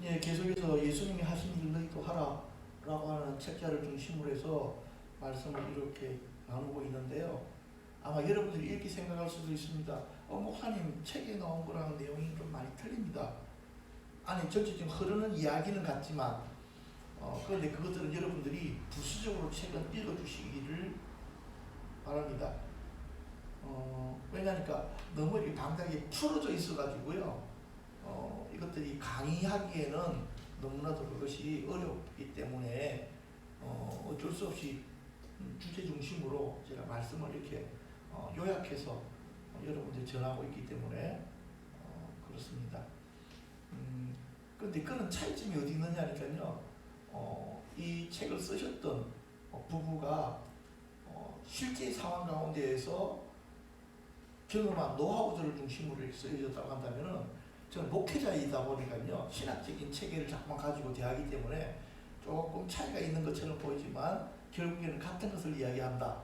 예, 계속해서 예수님이 하신 일 너희도 하라라고 하는 책자를 중심으로 해서 말씀을 이렇게 나누고 있는데요. 아마 여러분들이 이렇게 생각할 수도 있습니다. 목사님 책에 나온 거랑 내용이 좀 많이 틀립니다. 아니 전체적인 흐르는 이야기는 같지만 그런데 그것들은 여러분들이 부수적으로 책은 읽어주시기를 바랍니다. 왜냐하니까 너무 이렇게 당당하게 풀어져 있어가지고요. 이것들이 강의하기에는 너무나도 그것이 어렵기 때문에 어쩔 수 없이 주제 중심으로 제가 말씀을 이렇게 요약해서 여러분들이 전하고 있기 때문에 그렇습니다. 그런데 그런 차이점이 어디 있느냐니까요. 이 책을 쓰셨던 부부가 실제 상황 가운데에서 경험한 노하우들을 중심으로 이렇게 쓰여졌다고 한다면은 저는 목회자이다 보니까요. 신학적인 체계를 자꾸만 가지고 대하기 때문에 조금 차이가 있는 것처럼 보이지만 결국에는 같은 것을 이야기한다.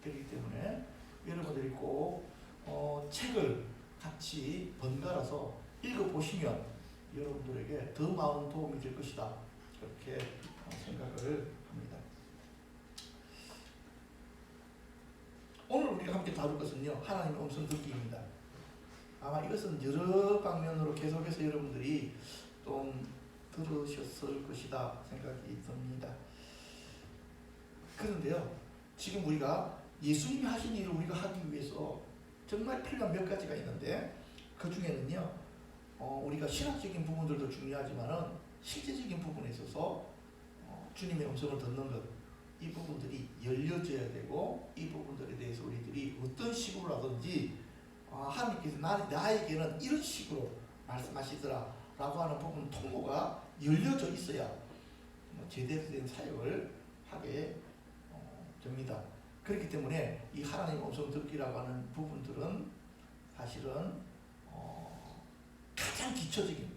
그렇기 때문에 여러분들이 꼭 책을 같이 번갈아서 읽어보시면 여러분들에게 더 많은 도움이 될 것이다. 그렇게 생각을 합니다. 오늘 우리가 함께 다룰 것은요. 하나님의 음성 듣기입니다. 아마 이것은 여러 방면으로 계속해서 여러분들이 좀 들으셨을 것이다 생각이 듭니다. 그런데요. 지금 우리가 예수님이 하신 일을 우리가 하기 위해서 정말 필요한 몇 가지가 있는데 그 중에는요. 우리가 신학적인 부분들도 중요하지만은 실제적인 부분에 있어서 주님의 음성을 듣는 것, 이 부분들이 열려져야 되고 이 부분들에 대해서 우리들이 어떤 식으로 하든지 하나님께서 나에게는 이런 식으로 말씀하시더라 라고 하는 부분 통로가 열려져 있어야 제대로 된 사역을 하게 됩니다. 그렇기 때문에 이 하나님 음성 듣기라고 하는 부분들은 사실은 가장 기초적인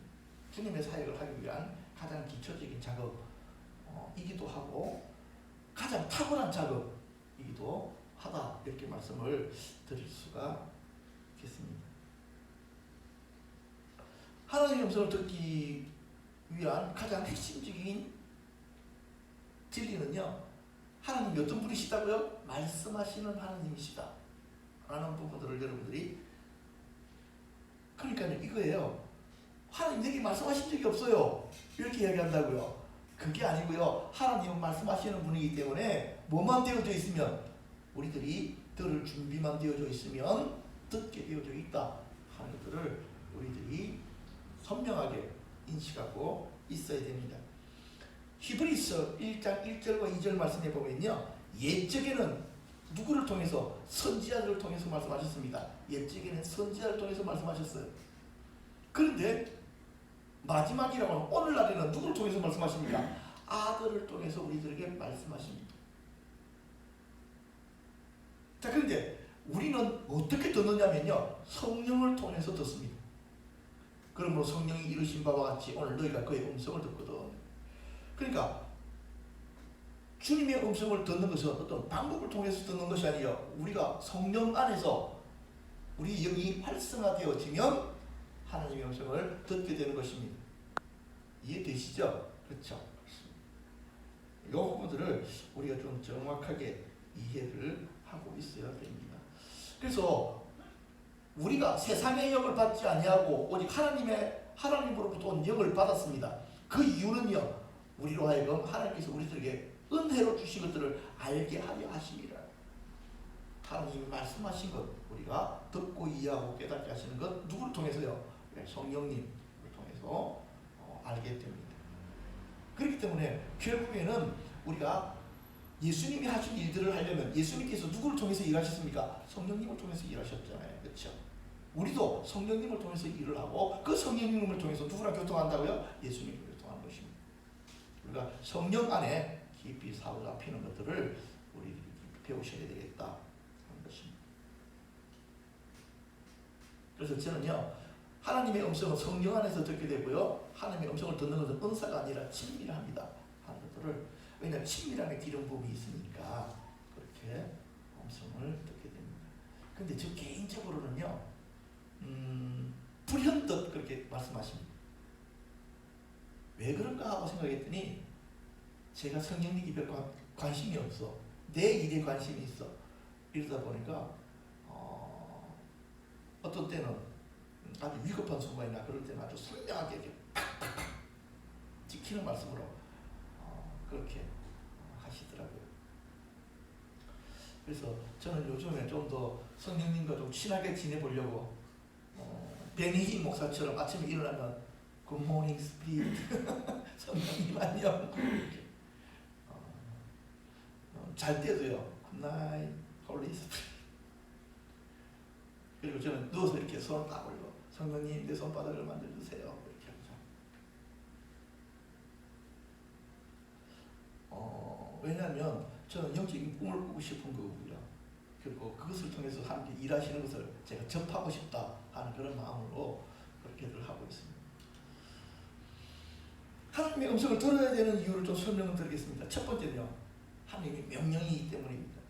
주님의 사역을 하기 위한 가장 기초적인 작업이기도 하고 가장 탁월한 작업이기도 하다 이렇게 말씀을 드릴 수가 있겠습니다. 하나님의 음성을 듣기 위한 가장 핵심적인 진리는요. 하나님이 어떤 분이시다고요? 말씀하시는 하나님이시다 라는 부분들을 여러분들이 그러니까요 이거예요. 하나님 내게 말씀하신 적이 없어요 이렇게 이야기한다고요. 그게 아니고요. 하나님은 말씀하시는 분이기 때문에 뭐만 되어져 있으면 우리들이 들을 준비만 되어져 있으면 듣게 되어져 있다 하는 것들을 우리들이 선명하게 인식하고 있어야 됩니다. 히브리서 1장 1절과 2절 말씀해 보면요. 옛적에는 누구를 통해서? 선지자들을 통해서 말씀하셨습니다. 옛적에는 선지자를 통해서 말씀하셨어요. 그런데 마지막이라고 하면 오늘날에는 누구를 통해서 말씀하십니까? 아들을 통해서 우리들에게 말씀하십니다. 자, 그런데 우리는 어떻게 듣느냐면요. 성령을 통해서 듣습니다. 그러므로 성령이 이루신 바와 같이 오늘 너희가 그의 음성을 듣거든. 그러니까 주님의 음성을 듣는 것은 어떤 방법을 통해서 듣는 것이 아니에요. 우리가 성령 안에서 우리 영이 활성화되어지면 하나님의 음성을 듣게 되는 것입니다. 이해되시죠? 그렇죠? 이 부분들을 우리가 좀 정확하게 이해를 하고 있어야 됩니다. 그래서 우리가 세상의 영을 받지 아니하고 오직 하나님으로부터 온 영을 받았습니다. 그 이유는요. 우리로 하여금 하나님께서 우리들에게 은혜로 주신 것들을 알게 하려 하심이라. 하나님이 말씀하신 것 우리가 듣고 이해하고 깨닫게 하시는 것 누구를 통해서요? 성령님을 통해서 알게 됩니다. 그렇기 때문에 결국에는 우리가 예수님이 하신 일들을 하려면 예수님께서 누구를 통해서 일하셨습니까? 성령님을 통해서 일하셨잖아요. 그렇죠? 우리도 성령님을 통해서 일을 하고 그 성령님을 통해서 누구랑 교통한다고요? 예수님과 교통하는 것입니다. 우리가 성령 안에 깊이 사로잡히는 것들을 우리 배우셔야 되겠다 하는 것입니다. 그래서 저는요. 하나님의 음성은 성령 안에서 듣게 되고요. 하나님의 음성을 듣는 것은 은사가 아니라 친밀합니다 하는 것들을 왜냐하면 친밀함에 기름 부음이 있으니까 그렇게 음성을 듣게 됩니다. 근데 저 개인적으로는요. 불현듯 그렇게 말씀하십니다. 왜 그런가 하고 생각했더니 제가 성경 읽기 별로 관심이 없어. 내 일에 관심이 있어. 이러다 보니까 어떤 때는 아주 위급한 순간이나 그럴 때는 아주 선명하게 이렇게 팍팍팍 찍히는 말씀으로 그렇게 하시더라고요. 그래서 저는 요즘에 좀 더 성령님과 좀 친하게 지내보려고 베니히 목사처럼 아침에 일어나면 굿모닝 스피릿 성령님 안녕 이렇게 잘 때도요 굿나잇 홀리 스피릿. 그리고 저는 누워서 이렇게 손을 딱 올리고 성령님 내 손바닥을 만져주세요 이렇게 하죠. 왜냐하면 저는 영적인 꿈을 꾸고 싶은 거고요. 그리고 그것을 통해서 함께 일하시는 것을 제가 접하고 싶다 하는 그런 마음으로 그렇게들 하고 있습니다. 하나님의 음성을 들어야 되는 이유를 좀 설명을 드리겠습니다. 첫 번째는요, 하나님의 명령이기 때문입니다.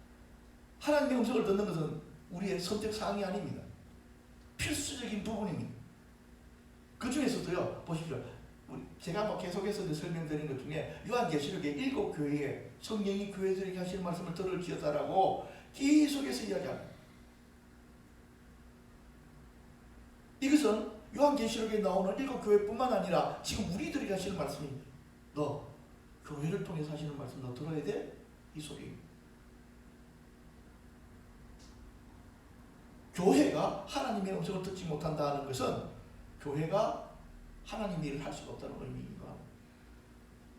하나님의 음성을 듣는 것은 우리의 선택사항이 아닙니다. 필수적인 부분입니다. 그 중에서도요, 보십시오. 제가 뭐 계속해서 설명드린 것 중에 요한계시록의 7교회에 성령이 교회들에게 하시는 말씀을 들을지어다라고 계속해서 이야기합니다. 이것은 요한계시록에 나오는 7교회뿐만 아니라 지금 우리들에게 하시는 말씀입니다. 너 교회를 통해서 하시는 말씀 너 들어야 돼? 이 소리입니다. 교회가 하나님의 음성을 듣지 못한다는 것은 교회가 하나님의 일을 할 수가 없다는 의미입니다.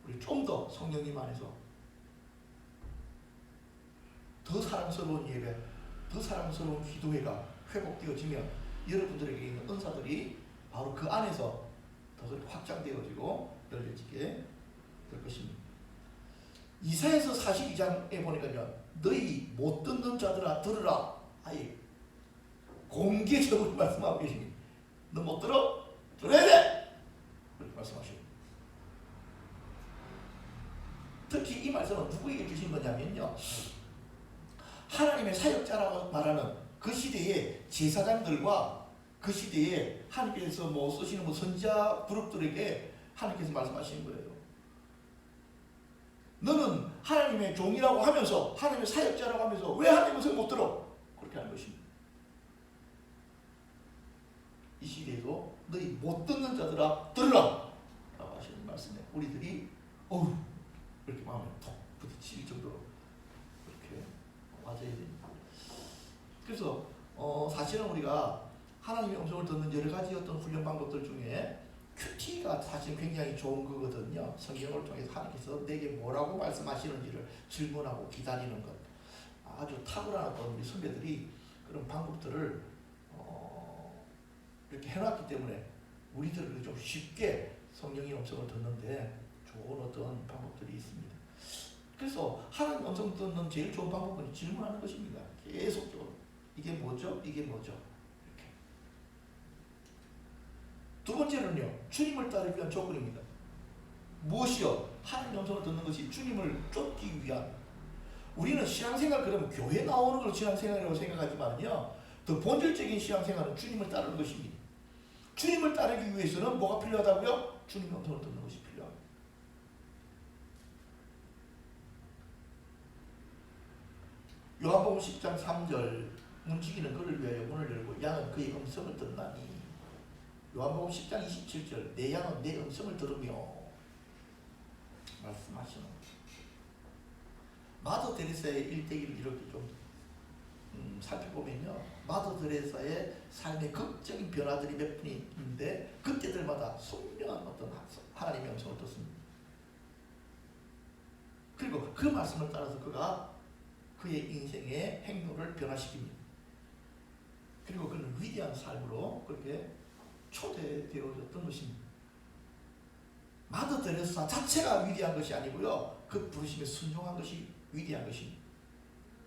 우리 좀 더 성령님 안에서 더 사랑스러운 예배, 더 사랑스러운 기도회가 회복되어지면 여러분들에게 있는 은사들이 바로 그 안에서 더 확장되어지고 열려지게 될 것입니다. 이사야서 42장에 보니까요, 너희 못 듣는 자들아 들으라. 아예 공개적으로 말씀하고 계십니다. 너 못 들어? 들어야 돼! 그렇게 말씀하십니다. 특히 이 말씀은 누구에게 주신 거냐면요, 하나님의 사역자라고 말하는 그 시대의 제사장들과 그 시대에 하나님께서 쓰시는 선지자 그룹들에게 하나님께서 말씀하시는 거예요. 너는 하나님의 종이라고 하면서 하나님의 사역자라고 하면서 왜 하나님의 말씀을 못 들어? 그렇게 하는 것입니다. 이 시대에도 너희 못 듣는 자들아 들으라 라고 하시는 말씀에 우리들이 어우 이렇게 마음에 톡 부딪힐 정도로 그렇게 맞아야 됩니다. 그래서 사실은 우리가 하나님의 음성을 듣는 여러 가지 어떤 훈련 방법들 중에 큐티가 사실 굉장히 좋은 거거든요. 성경을 통해서 하나님께서 내게 뭐라고 말씀하시는지를 질문하고 기다리는 것. 아주 탁월한 어떤 우리 선배들이 그런 방법들을 이렇게 해놨기 때문에 우리들은 좀 쉽게 성령의 음성을 듣는데 좋은 어떤 방법들이 있습니다. 그래서 하나님 음성 듣는 제일 좋은 방법은 질문하는 것입니다. 계속적으로 이게 뭐죠? 이게 뭐죠? 이렇게. 두 번째는요, 주님을 따르기 위한 조건입니다. 무엇이요? 하나님 음성을 듣는 것이 주님을 쫓기 위한. 우리는 신앙생활 그러면 교회 나오는 걸 신앙생활이라고 생각하지만요, 더 본질적인 신앙생활은 주님을 따르는 것입니다. 주님을 따르기 위해서는 뭐가 필요하다고요? 주님의 음성을 듣는 것이 필요합니다. 요한복음 10장 3절 문지기는 그를 위하여 문을 열고 양은 그의 음성을 듣나니. 요한복음 10장 27절 내 양은 내 음성을 들으며 말씀하시는 마더 데레사의 일대기를 이렇게 좀 살펴보면요, 마더 데레사의 삶의 극적인 변화들이 몇 분이 있는데 그때들마다 선명한 어떤 하나님의 음성을 듣습니다. 그리고 그 말씀을 따라서 그가 그의 인생의 행로를 변화시킵니다. 그리고 그는 위대한 삶으로 그렇게 초대되어졌던 것입니다. 마더 데레사 자체가 위대한 것이 아니고요, 그 부르심에 순종한 것이 위대한 것입니다.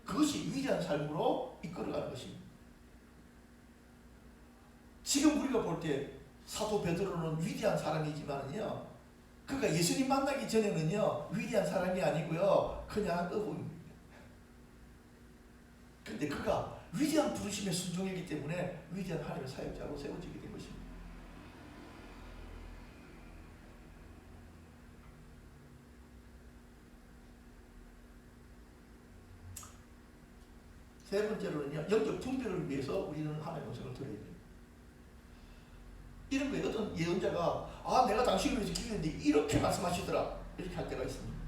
그것이 위대한 삶으로 이끌어가는 것입니다. 지금 우리가 볼 때 사도 베드로는 위대한 사람이지만요, 그가 예수님 만나기 전에는요 위대한 사람이 아니고요 그냥 어부입니다. 근데 그가 위대한 부르심에 순종했기 때문에 위대한 하나님의 사역자로 세워지게 된 것입니다. 세 번째로는요, 영적 분별을 위해서 우리는 하나님의 음성을 들어야 돼요. 이런 거에 어떤 예언자가 내가 당신을 위해서 기도했는데 이렇게 말씀하시더라 이렇게 할 때가 있습니다.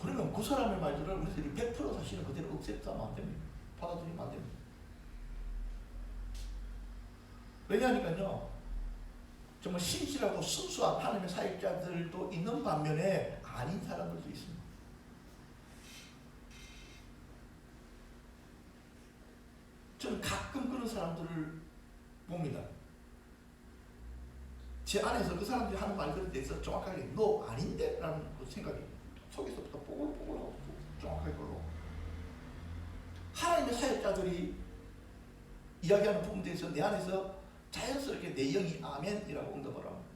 그러면 그 사람의 말들을 우리들이 100% 사실은 그대로 억셉트하면 안 됩니다. 받아들이면 안 됩니다. 왜냐하니까요, 정말 신실하고 순수한 하나님의 사역자들도 있는 반면에 아닌 사람들도 있습니다. 저는 가끔 그런 사람들을 봅니다. 제 안에서 그 사람들이 하는 말들에 대해서 정확하게 너 아닌데? 라는 생각이 속에서부터 뽀글뽀글하고 정확하게 걸로 하나님의 사역자들이 이야기하는 부분에 대해서 내 안에서 자연스럽게 내 영이 아멘이라고 응답을 합니다.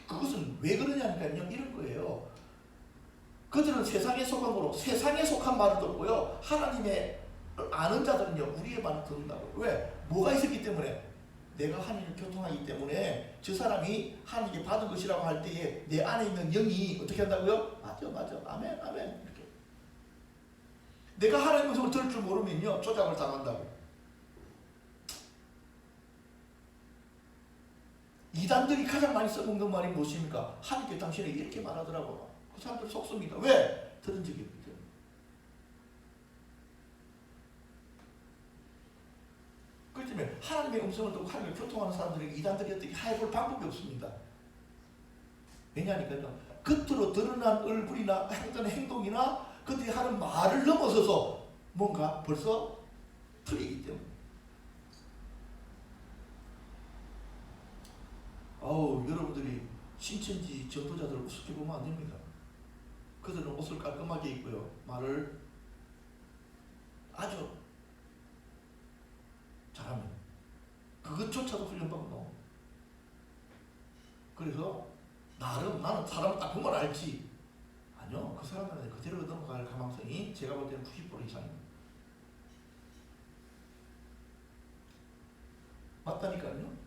그것은 왜 그러냐니까요, 이런 거예요. 그들은 세상에 속한 거로 세상에 속한 말을 듣고요, 하나님의 아는 자들은요 우리의 말을 듣는다고. 왜? 뭐가 있었기 때문에? 내가 하나님을 교통하기 때문에 저 사람이 하나님께 받은 것이라고 할 때에 내 안에 있는 영이 어떻게 한다고요? 맞아 아멘 이렇게. 내가 하나님의 음성을 들을 줄 모르면요 조작을 당한다고. 이단들이 가장 많이 써먹는 말이 무엇입니까? 하나님께 당신에게 이렇게 말하더라고. 그 사람들 속습니다. 왜? 들은 적이 없기 때문에. 그렇기 때문에 하나님의 음성을 듣고 하나님을 교통하는 사람들에게 이단들이 어떻게 해볼 방법이 없습니다. 왜냐하니까요, 겉으로 드러난 얼굴이나 했던 행동이나 그들이 하는 말을 넘어서서 뭔가 벌써 틀리기 때문에. 여러분들이 신천지 전도자들을 우습게 보면 안 됩니다. 그들은 옷을 깔끔하게 입고요, 말을 아주 잘합니다. 그것조차도 훈련받고 나옵니다. 그래서 나는 사람을 딱 보면 알지. 아니요, 그 사람들은 그대로 넘어갈 가능성이 제가 볼 때는 90% 이상입니다. 맞다니까요.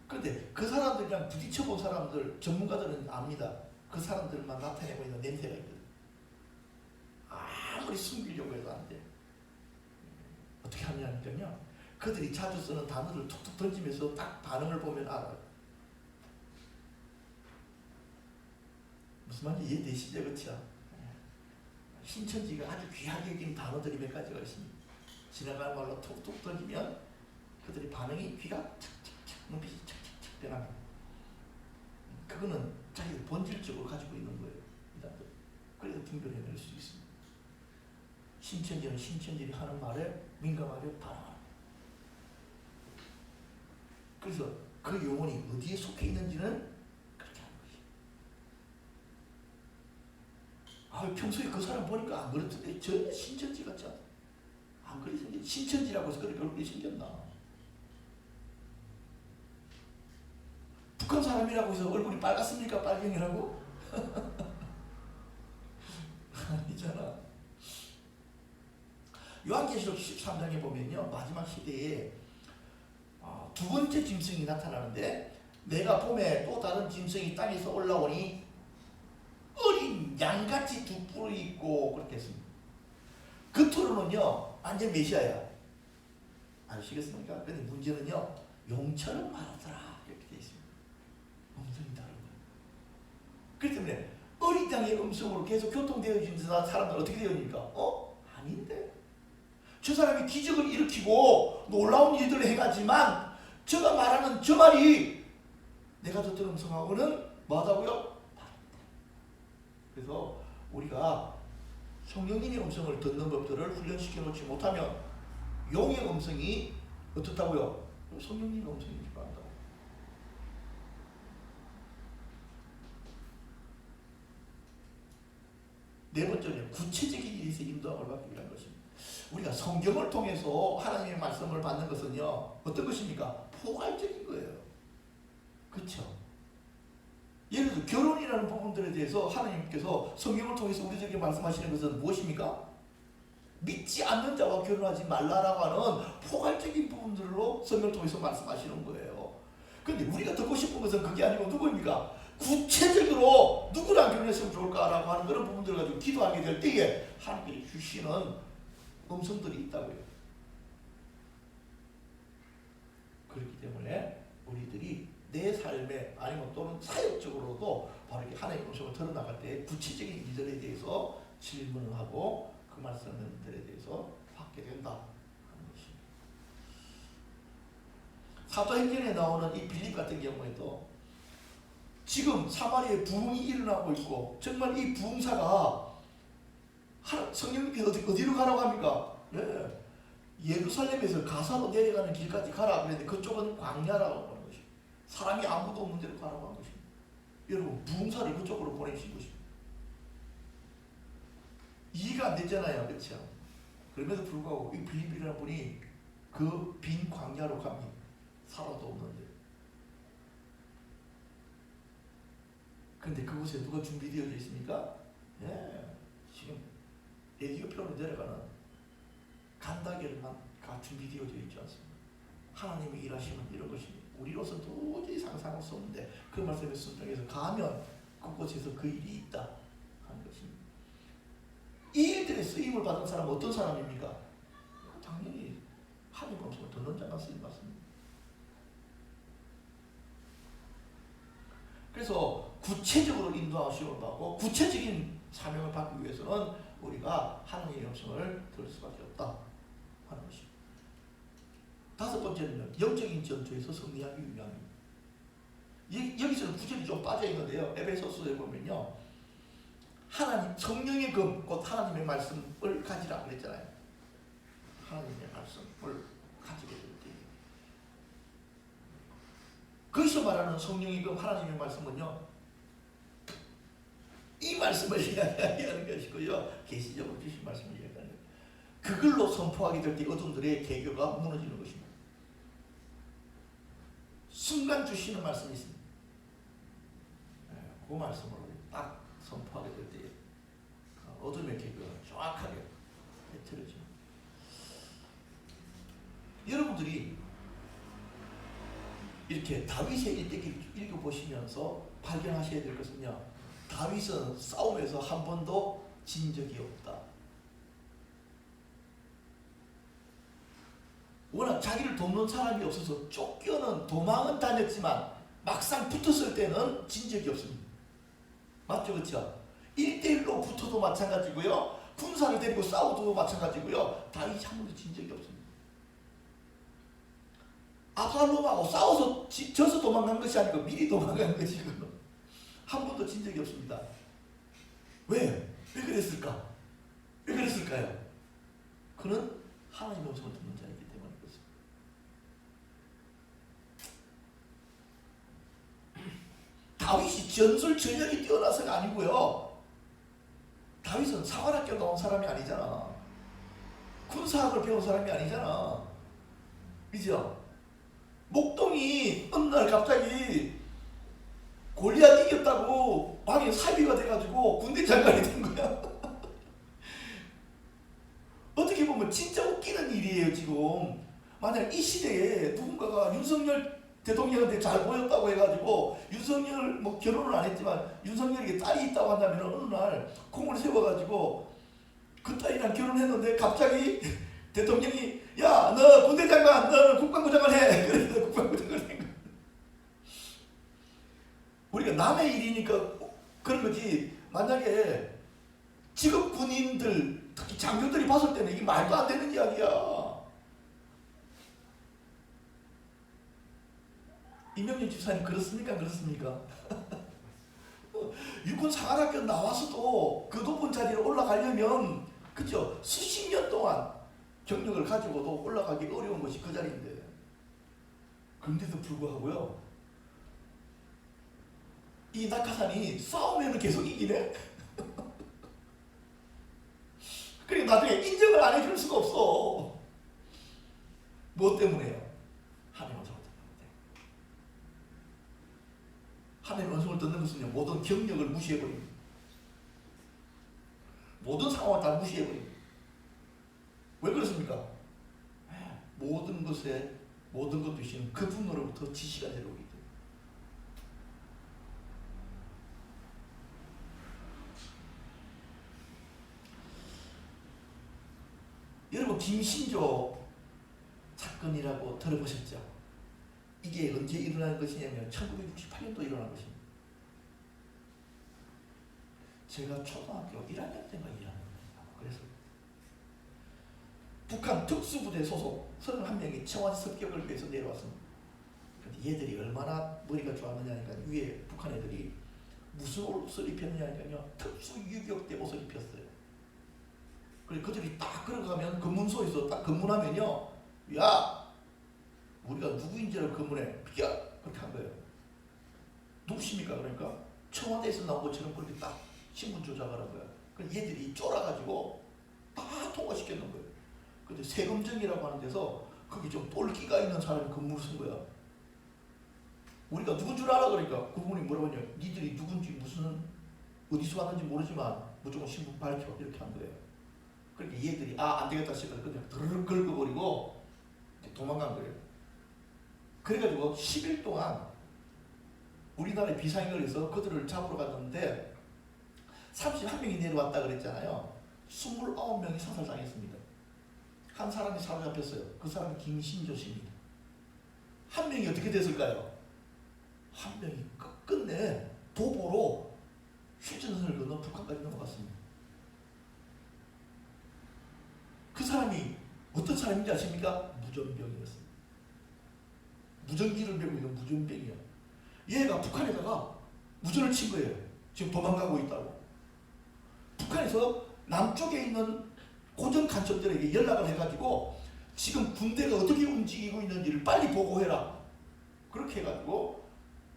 그런데 그 사람들이랑 부딪혀본 사람들, 전문가들은 압니다. 그 사람들만 나타내고 있는 냄새가 있거든. 아무리 숨기려고 해도 안 돼. 어떻게 하냐니까요, 그들이 자주 쓰는 단어를 툭툭 던지면서 딱 반응을 보면 알아요. 무슨 말인지 이해되시죠? 그렇죠? 신천지가 아주 귀하게 여긴 단어들이 몇 가지가 있습니다. 지나가는 말로 툭툭 던지면 그들이 반응이 귀가 착착착, 눈빛이 착착착 변합니다. 그거는 자기들 본질적으로 가지고 있는 거예요. 그래서 분별해낼 수 있습니다. 신천지는 신천지들이 하는 말에 민감하게 반응합니다. 그래서 그 영혼이 어디에 속해 있는지는 그렇게 하는 것이에요. 평소에 그 사람 보니까 안 그렇던데 전혀 신천지 같지 않아. 안 그리 생겼. 신천지라고 해서 그렇게 얼굴이 생겼나? 북한 사람이라고 해서 얼굴이 빨갛습니까? 빨갱이라고? 아니잖아. 요한계시록 13장에 보면요, 마지막 시대에 두 번째 짐승이 나타나는데, 내가 봄에 또 다른 짐승이 땅에서 올라오니 어린 양같이 두 뿔이 있고 그렇게 했습니다. 겉으로는요 완전 메시아야. 아시겠습니까? 근데 문제는요, 용처럼 말하더라 이렇게 되어 있습니다. 음성이 다른 거예요. 그렇기 때문에 어린 양의 음성으로 계속 교통되어지는 사람들 어떻게 되옵니까? 아닌데? 저 사람이 기적을 일으키고 놀라운 일들을 해가지만 저가 말하는 저 말이 내가 듣던 음성하고는 뭐하다고요? 다른데. 그래서 우리가 성령님의 음성을 듣는 법들을 훈련시켜 놓지 못하면 용의 음성이 어떻다고요? 성령님의 음성인 줄 안다고. 네 번째는 구체적인 일에서 인도함을 받기 위한 것입니다. 우리가 성경을 통해서 하나님의 말씀을 받는 것은요 어떤 것입니까? 포괄적인 거예요. 그렇죠? 예를 들어 결혼이라는 부분들에 대해서 하나님께서 성경을 통해서 우리에게 말씀하시는 것은 무엇입니까? 믿지 않는 자와 결혼하지 말라라고 하는 포괄적인 부분들로 성경을 통해서 말씀하시는 거예요. 그런데 우리가 듣고 싶은 것은 그게 아니고 누구입니까? 구체적으로 누구랑 결혼했으면 좋을까라고 하는 그런 부분들을 가지고 기도하게 될 때에 하나님이 주시는 음성들이 있다고요. 그렇기 때문에 우리들이 내 삶에 아니면 또는 사역적으로도 바로 이렇게 하나님의 음성을 드러나갈 때 구체적인 일들에 대해서 질문을 하고 그 말씀들에 대해서 받게 된다 하는 것입니다. 사도행전에 나오는 이 빌립 같은 경우에도 지금 사마리아에 부흥이 일어나고 있고 정말 이 부흥사가 성령님께서 어디로 가라고 합니까? 네. 예루살렘에서 가사로 내려가는 길까지 가라 그랬는데 그쪽은 광야라고 하는 것입니다. 사람이 아무도 없는 데로 가라고 한 것입니다. 여러분 부흥사를 그쪽으로 보내신 것입니다. 이해가 안 됐잖아요. 그렇죠? 그럼에도 불구하고 이 빌립이라는 분이 그 빈 광야로 갑니다. 사람도 없는데. 근데 그곳에 누가 준비되어져 있습니까? 예, 지금 에티오피아로 내려가는 간다게르가 준비되어져 있지 않습니까? 하나님의 일하시는 이런 것입니다. 우리로서는 도저히 상상할 수 없는데 그 말씀에 순종해서 가면 그곳에서 그 일이 있다 하는 것입니다. 이 일들에 쓰임을 받은 사람은 어떤 사람입니까? 당연히 하나님 말씀을 듣는 자가 쓰임 받습니다. 그래서 구체적으로 인도하심을 받고 구체적인 사명을 받기 위해서는 우리가 하나님의 음성을 들을 수밖에 없다 하는 것입니다. 다섯 번째는 영적인 전투에서 승리하기 위함입니다. 여기서는 구절이 좀 빠져 있는데요. 에베소서에 보면요, 하나님 성령의 금 곧 하나님의 말씀을 가지라 그랬잖아요. 하나님의 말씀을 가지게 될 때, 거기서 말하는 성령의 금 하나님의 말씀은요, 이 말씀을 이야기하는 것이고요, 계시적으로 주신 말씀을 이야기하는 거예요. 그걸로 선포하게 될 때 어둠들의 계교가 무너지는 것입니다. 순간 주시는 말씀이 있습니다. 그 말씀을 딱 선포하게 될 때 어둠의 계교가 정확하게 틀어집니다. 여러분들이 이렇게 다윗의 일대기를 읽어보시면서 발견하셔야 될 것은요, 다윗은 싸움에서 한 번도 진 적이 없다. 워낙 자기를 돕는 사람이 없어서 쫓겨는 도망은 다녔지만 막상 붙었을 때는 진 적이 없습니다. 맞죠? 그렇죠? 1대1로 붙어도 마찬가지고요, 군사를 데리고 싸워도 마찬가지고요, 다윗이 한 번도 진 적이 없습니다. 압살롬하고 싸워서 져서 도망간 것이 아니고 미리 도망간 것이고 한 번도 진 적이 없습니다. 왜? 왜 그랬을까? 왜 그랬을까요? 그는 하나님의 음성을 듣는 자이기 때문에 그렇습니다. 다윗이 전술 전략이 뛰어나서가 아니고요, 다윗은 사관학교 나온 사람이 아니잖아. 군사학을 배운 사람이 아니잖아. 그죠? 목동이 어느 날 갑자기 골리앗 이겼다고 왕이 사비가 돼가지고 군대 장관이 된 거야. 어떻게 보면 진짜 웃기는 일이에요. 지금 만약 이 시대에 누군가가 윤석열 대통령한테 잘 보였다고 해가지고 윤석열 뭐 결혼을 안 했지만 윤석열에게 딸이 있다고 한다면 어느 날 공을 세워가지고 그 딸이랑 결혼했는데 갑자기 대통령이 야, 너 군대 장관, 너 국방부 장관 해. 그래서 국방부 장관 한 거야. 우리가 남의 일이니까 그런 거지, 만약에 직업 군인들, 특히 장교들이 봤을 때는 이게 말도 안 되는 이야기야. 이명렬 집사님 그렇습니까? 그렇습니까? 육군 사관학교 나와서도 그 높은 자리에 올라가려면, 그죠? 수십 년 동안 경력을 가지고도 올라가기 어려운 것이 그 자리인데, 그런데도 불구하고요, 이 낙하산이 싸우면 계속 이기네? 그러니까 나중에 인정을 안 해줄 수가 없어. 무엇 때문에요? 하나님의 음성을 듣는 때. 하나님의 음성을 듣는 것은요, 모든 경력을 무시해버립니다. 모든 상황을 다 무시해버립니다. 왜 그렇습니까? 모든 것에 모든 것 되시는 그분으로부터 지시가 내려오기 때문에. 여러분 김신조 사건이라고 들어보셨죠? 이게 언제 일어난 것이냐면 1968년도 일어난 것입니다. 제가 초등학교 1학년 때인가 2학년 때인가 그래서 북한 특수부대 소속 31명이 청와대 습격을 위해서 내려왔습니다. 근데 얘들이 얼마나 머리가 좋았느냐니까 위에 북한 애들이 무슨 옷을 입혔느냐니까요. 특수유격대 옷을 입혔어요. 그래서 그들이 딱 걸어가면 검문소에서 딱 검문하면요. 야! 우리가 누구인지를 검문해. 비켜! 그렇게 한 거예요. 누구십니까? 그러니까 청와대에서 나온 것처럼 그렇게 딱 신분 조작하는 거야. 그래서 얘들이 쫄아가지고 다 통과시켰는 거예요. 근데 세금정이라고 하는 데서 거기 좀 똘끼가 있는 사람이 근무를 쓴 거야. 우리가 누군 줄 알아? 그러니까 그분이 뭐라고 했냐. 니들이 누군지 무슨 어디서 왔는지 모르지만 무조건 신분 밝혀. 이렇게 한 거예요. 그러니까 얘들이 안 되겠다 싶어서 그냥 드르륵 긁어버리고 도망간 거예요. 그래가지고 10일 동안 우리나라에 비상이 걸려서 그들을 잡으러 갔는데 31명이 내려왔다 그랬잖아요. 29명이 사살당했습니다. 한 사람이 사로잡혔어요. 그 사람이 김신조 씨입니다. 한 명이 어떻게 됐을까요? 한 명이 끝내 도보로 휴전선을 건너 북한까지 넘어갔습니다. 그 사람이 어떤 사람인지 아십니까? 무전병이었습니다. 무전기를 메고 있는 무전병이야. 얘가 북한에다가 무전을 친 거예요. 지금 도망가고 있다고. 북한에서 남쪽에 있는 고정 간첩들에게 연락을 해가지고 지금 군대가 어떻게 움직이고 있는지를 빨리 보고해라. 그렇게 해가지고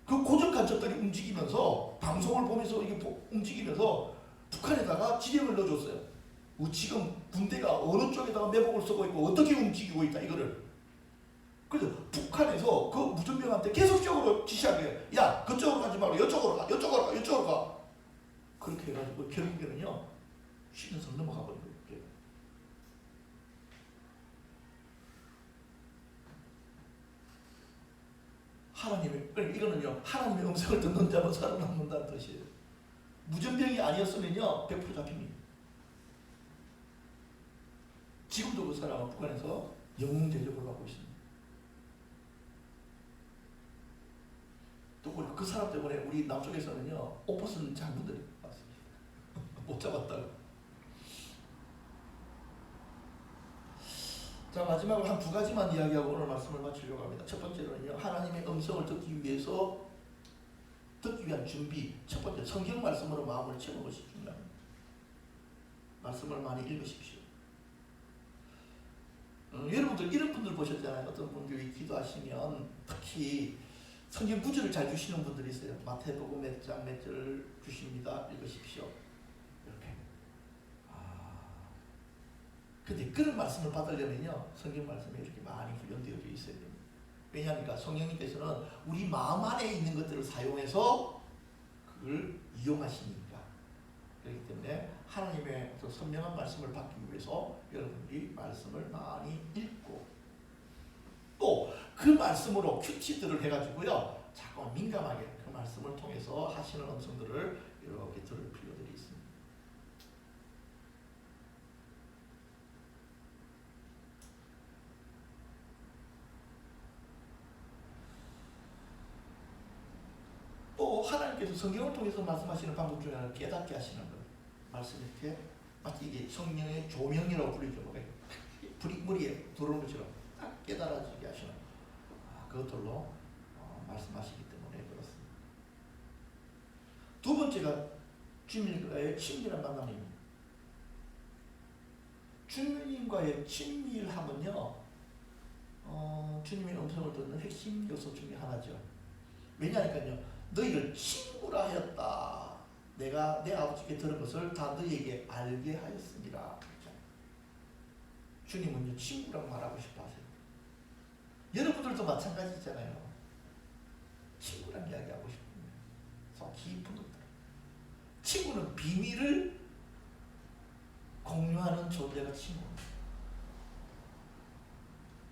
그 고정 간첩들이 움직이면서 방송을 보면서 이게 움직이면서 북한에다가 지령을 넣어줬어요. 지금 군대가 어느 쪽에다가 매복을 쓰고 있고 어떻게 움직이고 있다 이거를. 그래서 북한에서 그 무전병한테 계속적으로 지시한 거예요. 야 그쪽으로 가지 말고 이쪽으로 가, 이쪽으로 가, 이쪽으로 가. 그렇게 해가지고 결국에는요 휴전선 넘어가 버린 거예요. 하나님의 이거는요 하나님의 음성을 듣는 자만 살아남는다는 뜻이에요. 무전병이 아니었으면요 100% 잡힙니다. 지금도 그 사람은 북한에서 영웅 대접을 받고 있습니다. 또 그 사람 때문에 우리 남쪽에서는요 옷 벗은 장군들이 왔습니다. 못 잡았다고. 자 마지막으로 한 두 가지만 이야기하고 오늘 말씀을 마치려고 합니다. 첫 번째로는요 하나님의 음성을 듣기 위한 준비. 첫 번째 성경 말씀으로 마음을 채우는 것이 중요합니다. 말씀을 많이 읽으십시오. 여러분들 이런 분들 보셨잖아요. 어떤 분들이 기도하시면 특히 성경 구절을 잘 주시는 분들이 있어요. 마태복음 몇 장 몇 절 주십니다. 읽으십시오. 이렇게. 근데 그런 말씀을 받으려면요 성경 말씀에 이렇게 많이 훈련되어 있어야 됩니다. 왜냐하니까 성령님께서는 우리 마음 안에 있는 것들을 사용해서 그걸 이용하시니까. 그렇기 때문에 하나님의 선명한 말씀을 받기 위해서 여러분들이 말씀을 많이 읽고 또 그 말씀으로 큐티들을 해가지고요 자꾸 민감하게 그 말씀을 통해서 하시는 음성들을 이렇게 들을 필요들이 있습니다. 또 하나님께서 성경을 통해서 말씀하시는 방법 중에 하나는 깨닫게 하시는 거예요. 말씀 이렇게 마치 이게 성령의 조명이라고 부르죠. 불이 머리에 들어오는 것처럼 딱 깨달아지게 하시는 거예요. 그것들로 말씀하시기 때문에 그렇습니다. 두 번째가 주님과의 친밀한 만남입니다. 주님과의 친밀함은요 주님의 음성을 듣는 핵심 요소 중에 하나죠. 왜냐하니까요 너희를 친구라 하였다. 내가 내 아버지께 들은 것을 다 너희에게 알게 하였습니다. 주님은요 친구라고 말하고 싶어 하세요. 여러분들도 마찬가지잖아요. 친구랑 이야기하고 싶은 더 깊은 것들. 친구는 비밀을 공유하는 존재가 친구입니다.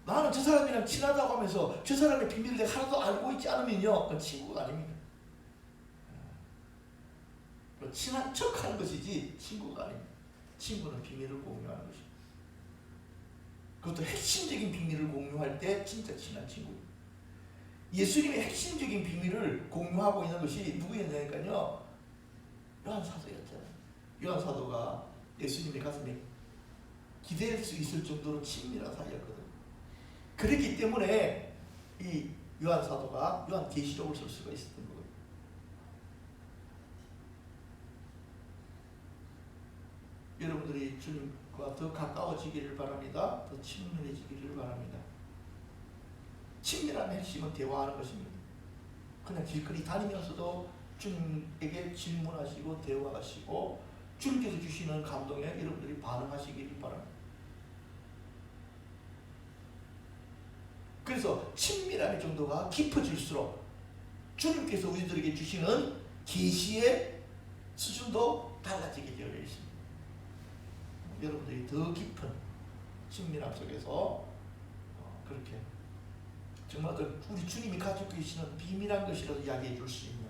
나는 저 사람이랑 친하다고 하면서 저 사람의 비밀을 내가 하나도 알고 있지 않으면요 그건 친구가 아닙니다. 친한 척하는 것이지 친구가 아닙니다. 친구는 비밀을 공유하는 것입니다. 그것도 핵심적인 비밀을 공유할 때 진짜 친한 친구. 예수님의 핵심적인 비밀을 공유하고 있는 것이 누구였냐니까요. 요한 사도였잖아요. 요한 사도가 예수님의 가슴에 기댈 수 있을 정도로 친밀한 사이였거든요. 그렇기 때문에 이 요한 사도가 요한 계시록을 쓸 수가 있었던 거예요. 여러분들이 주님과 더 가까워지기를 바랍니다. 더 친밀해지기를 바랍니다. 친밀한 핵심은 대화하는 것입니다. 그냥 길거리 다니면서도 주님에게 질문하시고 대화하시고 주님께서 주시는 감동에 여러분들이 반응하시기를 바랍니다. 그래서 친밀함의 정도가 깊어질수록 주님께서 우리들에게 주시는 계시의 수준도 달라지게 되어 있습니다. 여러분들이 더 깊은 친밀함 속에서 그렇게 정말 우리 주님이 가지고 계시는 비밀한 것이라도 이야기해 줄 수 있는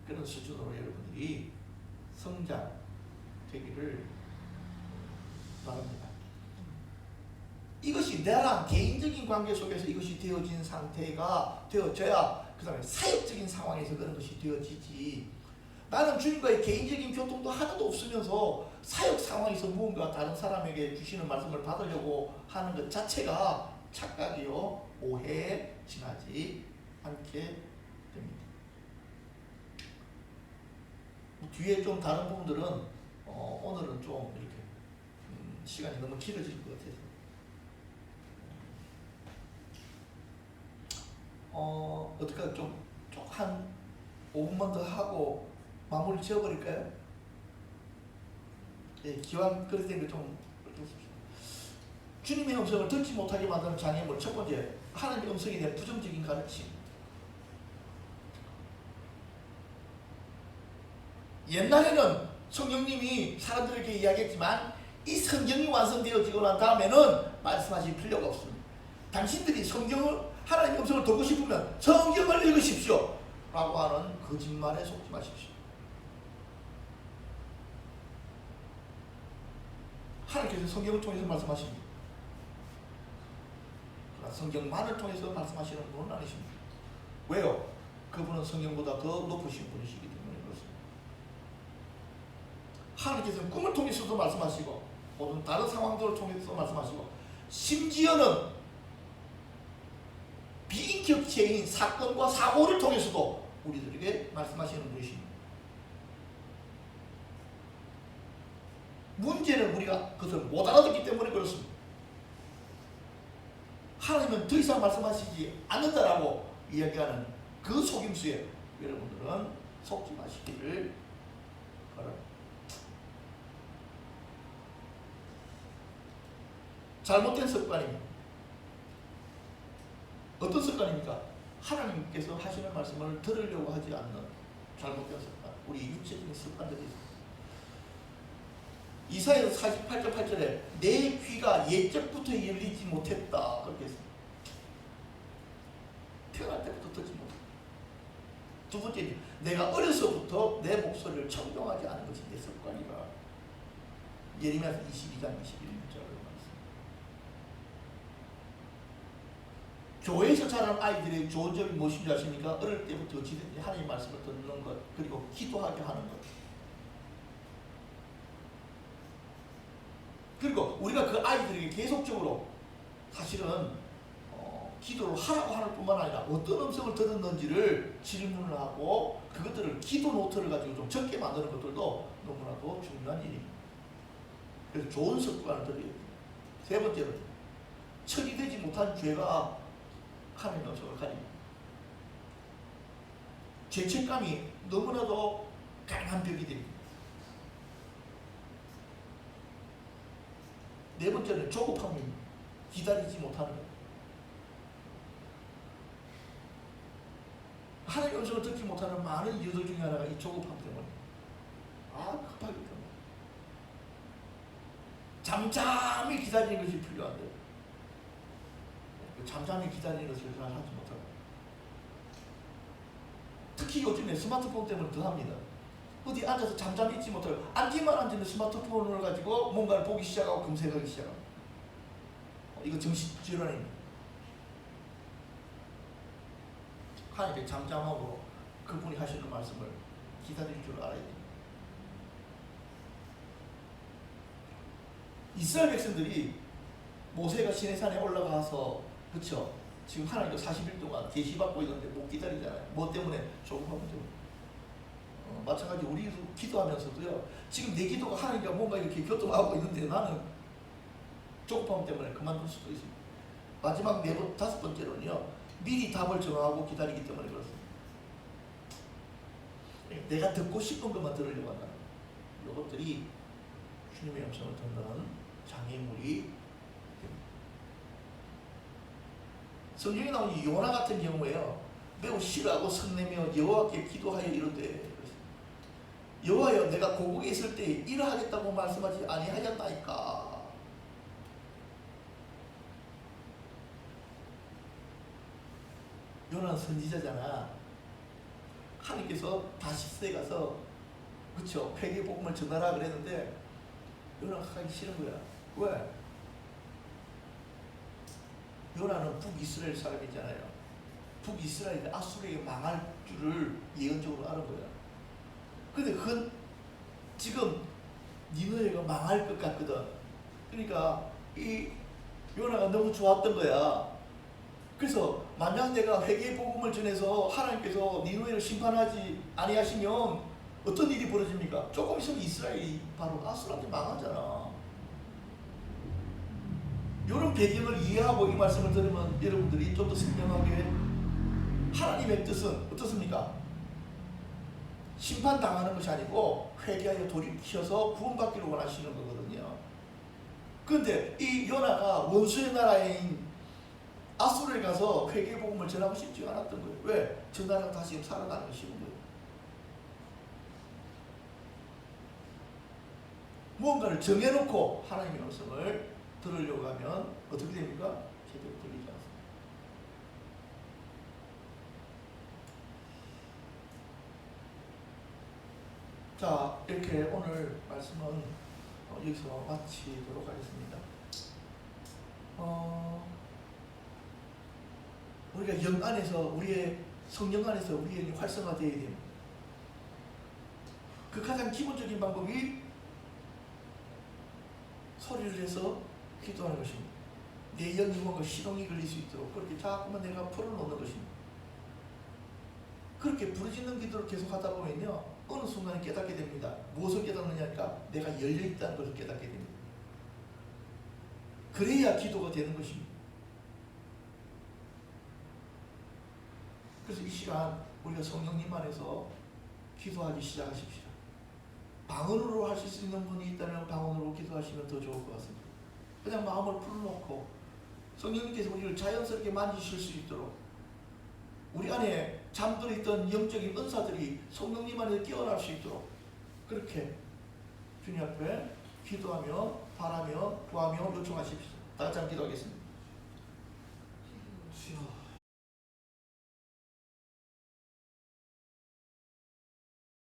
그런 수준으로 여러분들이 성장되기를 바랍니다. 이것이 나랑 개인적인 관계 속에서 이것이 되어진 상태가 되어져야 그 다음에 사역적인 상황에서 그런 것이 되어지지. 나는 주님과의 개인적인 교통도 하나도 없으면서 사역 상황에서 무언가 다른 사람에게 주시는 말씀을 받으려고 하는 것 자체가 착각이요, 오해에 지나지 않게 됩니다. 뒤에 좀 다른 부분들은 오늘은 좀 이렇게 시간이 너무 길어질 것 같아서 어떻게 좀 한 5분만 더 하고 마무리 지어버릴까요? 예, 기왕 그렇게 된 거 좀 주님의 음성을 듣지 못하게 만드는 장애물. 첫 번째, 하나님의 음성에 대한 부정적인 가르침. 옛날에는 성령님이 사람들에게 이야기했지만 이 성경이 완성되어지고 난 다음에는 말씀하실 필요가 없습니다. 당신들이 하나님의 음성을 듣고 싶으면 성경을 읽으십시오 라고 하는 거짓말에 속지 마십시오. 하나님께서 성경을 통해서 말씀하십니다. 성경만을 통해서 말씀하시는 분은 아니십니다. 왜요? 그분은 성경보다 더 높으신 분이시기 때문에 그렇습니다. 하나님께서는 꿈을 통해서도 말씀하시고 모든 다른 상황들을 통해서 말씀하시고 심지어는 비인격체인 사건과 사고를 통해서도 우리들에게 말씀하시는 분이십니다. 문제는 우리가 그것을 못 알아듣기 때문에 그렇습니다. 하나님은 더 이상 말씀하시지 않는다라고 이야기하는 그 속임수에 여러분들은 속지 마시기를 바랍니다. 잘못된 습관입니다. 어떤 습관입니까? 하나님께서 하시는 말씀을 들으려고 하지 않는 잘못된 습관. 우리 육체적인 습관들이 있습니다. 이사야서 48절 8절에 내 귀가 옛적부터 열리지 못했다 그렇게 했습니다. 태어날 때부터 듣지 못했다. 두 번째는 내가 어려서부터 내 목소리를 청종하지 않은 것이 내 습관이라. 예레미야서 22장 21절로 말했습니다. 교회에서 자란 아이들의 좋은 점이 무엇인지 아십니까? 어릴 때부터 어찌든지 하나님의 말씀을 듣는 것, 그리고 기도하게 하는 것. 그리고 우리가 그 아이들에게 계속적으로 사실은 기도를 하라고 하는 뿐만 아니라 어떤 음성을 들었는지를 질문을 하고 그것들을 기도 노트를 가지고 좀 적게 만드는 것들도 너무나도 중요한 일입니다. 그래서 좋은 습관을 들여야 됩니다. 세 번째는 처리되지 못한 죄가 하나님의 음성을 가집니다. 죄책감이 너무나도 강한 벽이 됩니다. 네 번째는 조급함입니다. 기다리지 못하는 것. 하나님의 음성을 듣지 못하는 많은 이유들 중에 하나가 이 조급함 때문에. 급하기 때문에. 잠잠히 기다리는 것이 필요한데 잠잠히 기다리는 것을 잘 하지 못하고 특히 요즘에 스마트폰 때문에 더 합니다. 어디 앉아서 잠잠히 있지 못하고 앉기만 앉으면 스마트폰을 가지고 뭔가를 보기 시작하고 검색하기 시작합니다. 이거 정신질환입니다. 하나님께 잠잠하고 그분이 하시는 말씀을 기다릴 줄 알아야 돼요. 이스라엘 백성들이 모세가 시내산에 올라가서 그쵸? 지금 하나님도 40일 동안 계시받고 있는데 못 기다리잖아요. 뭐 때문에? 조급함 때문에. 마찬가지 우리도 기도하면서도요. 지금 내 기도가 하나님과 뭔가 이렇게 교통하고 있는데 나는 조급함 때문에 그만둘 수도 있습니다. 마지막 다섯 번째로는요. 미리 답을 정하고 기다리기 때문에 그렇습니다. 내가 듣고 싶은 것만 들으려고 한다. 이것들이 주님의 음성을 듣는 장애물이 됩니다. 성경에 나오는 요나 같은 경우에요. 매우 싫어하고 성내며 여호와께 기도하여 이르되 여호와여 내가 고국에 있을 때 이러하겠다고 말씀하지 아니하였나이까. 요나는 선지자잖아. 하나님께서 다시스에 가서 그쵸 회개 복음을 전하라 그랬는데 요나가 하기 싫은 거야. 왜? 요나는 북이스라엘 사람이잖아요. 북이스라엘이 아수르에게 망할 줄을 예언적으로 아는 거야. 근데 그건 지금 니느웨가 망할 것 같거든. 그러니까 이 요나가 너무 좋았던 거야. 그래서 만약 내가 회개의 복음을 전해서 하나님께서 니느웨를 심판하지 아니하시면 어떤 일이 벌어집니까? 조금 있으면 이스라엘이 바로 아수르한테 망하잖아. 이런 배경을 이해하고 이 말씀을 들으면 여러분들이 좀 더 선명하게 하나님의 뜻은 어떻습니까? 심판당하는 것이 아니고 회개하여 돌이켜서 구원받기를 원하시는 거거든요. 그런데 이 요나가 원수의 나라인 아수르에 가서 회개의 복음을 전하고 싶지 않았던 거예요. 왜? 저 나라가 다시 살아나는 것이 싫은 거예요. 무언가를 정해놓고 하나님의 말씀을 들으려고 하면 어떻게 됩니까? 제대로 들리지 않습니다. 자, 이렇게 오늘 말씀은 여기서 마치도록 하겠습니다. 우리가 영 안에서 우리의 성령 안에서 우리의 활성화되어야 됩니다. 그 가장 기본적인 방법이 소리를 내서 기도하는 것입니다. 내 영이 뭔가 시동이 걸릴 수 있도록 그렇게 자꾸만 내가 풀어놓는 것입니다. 그렇게 부르짖는 기도를 계속 하다 보면요 어느 순간에 깨닫게 됩니다. 무엇을 깨닫느냐니까 내가 열려있다는 것을 깨닫게 됩니다. 그래야 기도가 되는 것입니다. 그래서 이 시간 우리가 성령님 안에서 기도하기 시작하십시다. 방언으로 하실 수 있는 분이 있다면 방언으로 기도하시면 더 좋을 것 같습니다. 그냥 마음을 풀어놓고 성령님께서 우리를 자연스럽게 만지실 수 있도록 우리 안에 잠들어 있던 영적인 은사들이 성령님 안에 깨어날 수 있도록 그렇게 주님 앞에 기도하며 바라며 구하며 요청하십시오. 다 같이 한번 기도하겠습니다. 주여